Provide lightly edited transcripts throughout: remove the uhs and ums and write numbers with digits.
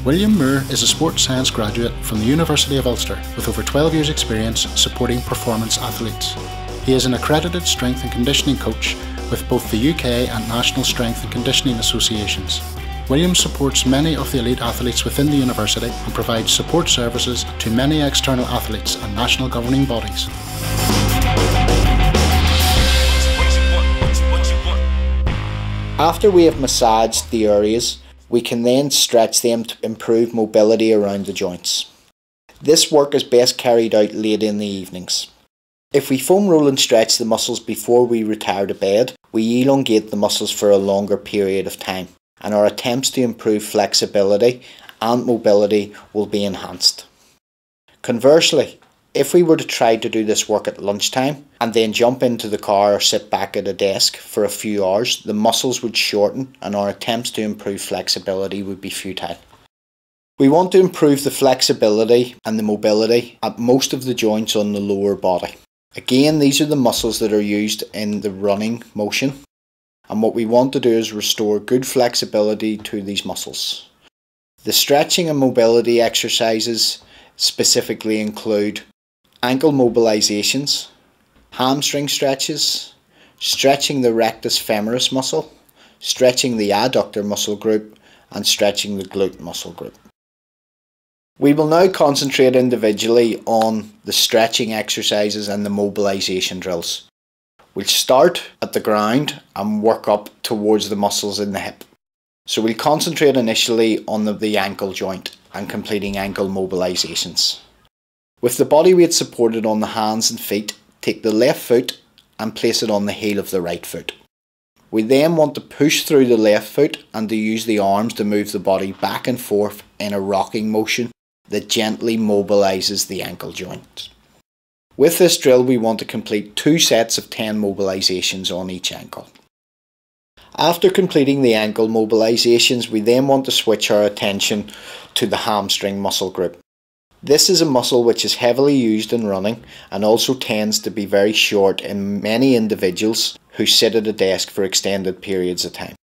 William Moore is a sports science graduate from the University of Ulster with over 12 years' experience supporting performance athletes. He is an accredited strength and conditioning coach with both the UK and National Strength and Conditioning Associations. William supports many of the elite athletes within the university and provides support services to many external athletes and national governing bodies. After we have massaged the areas, we can then stretch them to improve mobility around the joints. This work is best carried out late in the evenings. If we foam roll and stretch the muscles before we retire to bed, we elongate the muscles for a longer period of time, and our attempts to improve flexibility and mobility will be enhanced. Conversely, if we were to try to do this work at lunchtime and then jump into the car or sit back at a desk for a few hours, the muscles would shorten and our attempts to improve flexibility would be futile. We want to improve the flexibility and the mobility at most of the joints on the lower body. Again, these are the muscles that are used in the running motion, and what we want to do is restore good flexibility to these muscles. The stretching and mobility exercises specifically include ankle mobilizations, hamstring stretches, stretching the rectus femoris muscle, stretching the adductor muscle group, and stretching the glute muscle group. We will now concentrate individually on the stretching exercises and the mobilization drills. We'll start at the ground and work up towards the muscles in the hip. So we'll concentrate initially on the ankle joint and completing ankle mobilizations. With the body weight supported on the hands and feet, take the left foot and place it on the heel of the right foot. We then want to push through the left foot and to use the arms to move the body back and forth in a rocking motion that gently mobilizes the ankle joint. With this drill, we want to complete 2 sets of 10 mobilizations on each ankle. After completing the ankle mobilizations, we then want to switch our attention to the hamstring muscle group. This is a muscle which is heavily used in running and also tends to be very short in many individuals who sit at a desk for extended periods of time.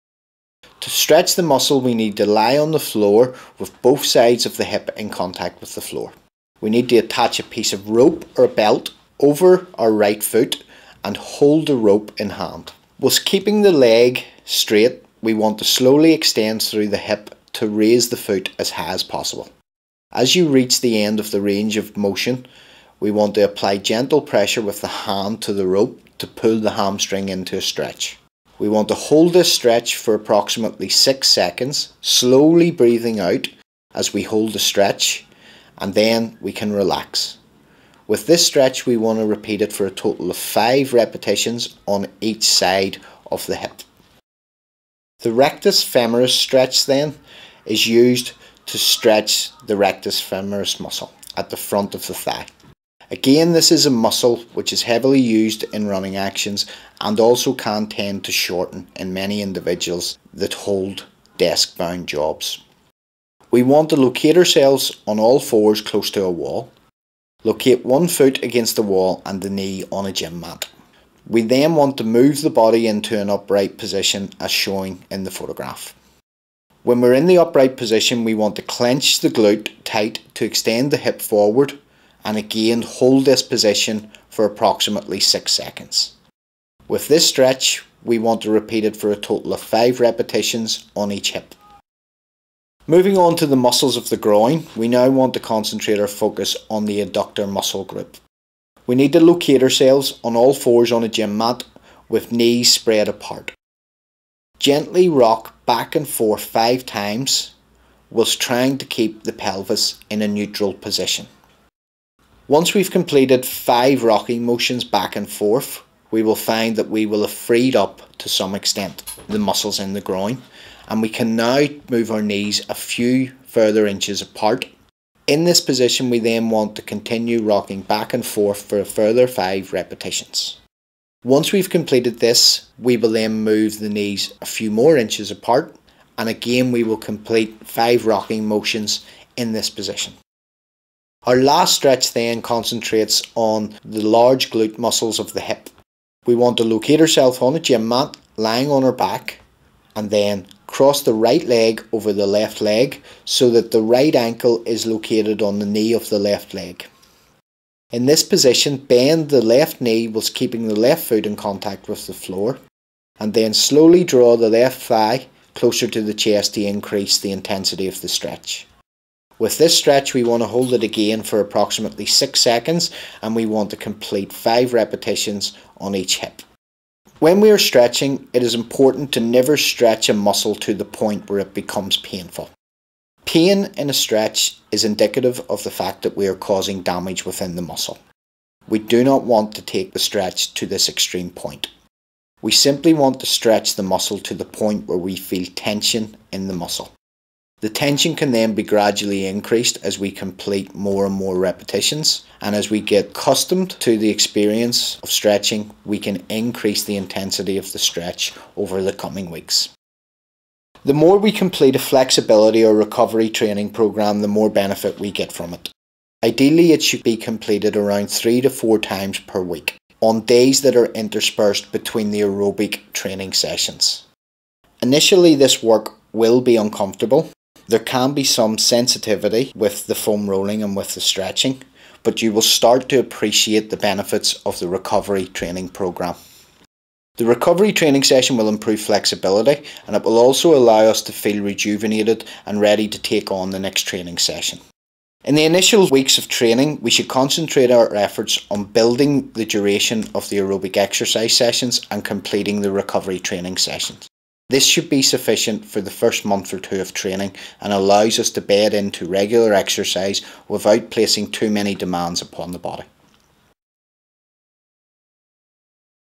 To stretch the muscle, we need to lie on the floor with both sides of the hip in contact with the floor. We need to attach a piece of rope or belt over our right foot and hold the rope in hand. Whilst keeping the leg straight, we want to slowly extend through the hip to raise the foot as high as possible. As you reach the end of the range of motion, we want to apply gentle pressure with the hand to the rope to pull the hamstring into a stretch. We want to hold this stretch for approximately 6 seconds, slowly breathing out as we hold the stretch, and then we can relax. With this stretch, we want to repeat it for a total of 5 repetitions on each side of the hip. The rectus femoris stretch then is used to stretch the rectus femoris muscle at the front of the thigh. Again, this is a muscle which is heavily used in running actions and also can tend to shorten in many individuals that hold desk-bound jobs. We want to locate ourselves on all fours close to a wall. Locate one foot against the wall and the knee on a gym mat. We then want to move the body into an upright position as shown in the photograph. When we're in the upright position, we want to clench the glute tight to extend the hip forward and again hold this position for approximately 6 seconds. With this stretch, we want to repeat it for a total of 5 repetitions on each hip. Moving on to the muscles of the groin, we now want to concentrate our focus on the adductor muscle group. We need to locate ourselves on all fours on a gym mat with knees spread apart. Gently rock back and forth 5 times whilst trying to keep the pelvis in a neutral position. Once we've completed 5 rocking motions back and forth, we will find that we will have freed up to some extent the muscles in the groin, and we can now move our knees a few further inches apart. In this position, we then want to continue rocking back and forth for a further 5 repetitions. Once we've completed this, we will then move the knees a few more inches apart, and again we will complete 5 rocking motions in this position. Our last stretch then concentrates on the large glute muscles of the hip. We want to locate ourselves on a gym mat, lying on our back, and then cross the right leg over the left leg so that the right ankle is located on the knee of the left leg. In this position, bend the left knee whilst keeping the left foot in contact with the floor, and then slowly draw the left thigh closer to the chest to increase the intensity of the stretch. With this stretch, we want to hold it again for approximately 6 seconds, and we want to complete 5 repetitions on each hip. When we are stretching, it is important to never stretch a muscle to the point where it becomes painful. Pain in a stretch is indicative of the fact that we are causing damage within the muscle. We do not want to take the stretch to this extreme point. We simply want to stretch the muscle to the point where we feel tension in the muscle. The tension can then be gradually increased as we complete more and more repetitions, and as we get accustomed to the experience of stretching, we can increase the intensity of the stretch over the coming weeks. The more we complete a flexibility or recovery training program, the more benefit we get from it. Ideally, it should be completed around 3 to 4 times per week, on days that are interspersed between the aerobic training sessions. Initially, this work will be uncomfortable. There can be some sensitivity with the foam rolling and with the stretching, but you will start to appreciate the benefits of the recovery training program. The recovery training session will improve flexibility, and it will also allow us to feel rejuvenated and ready to take on the next training session. In the initial weeks of training, we should concentrate our efforts on building the duration of the aerobic exercise sessions and completing the recovery training sessions. This should be sufficient for the first month or 2 of training and allows us to bed into regular exercise without placing too many demands upon the body.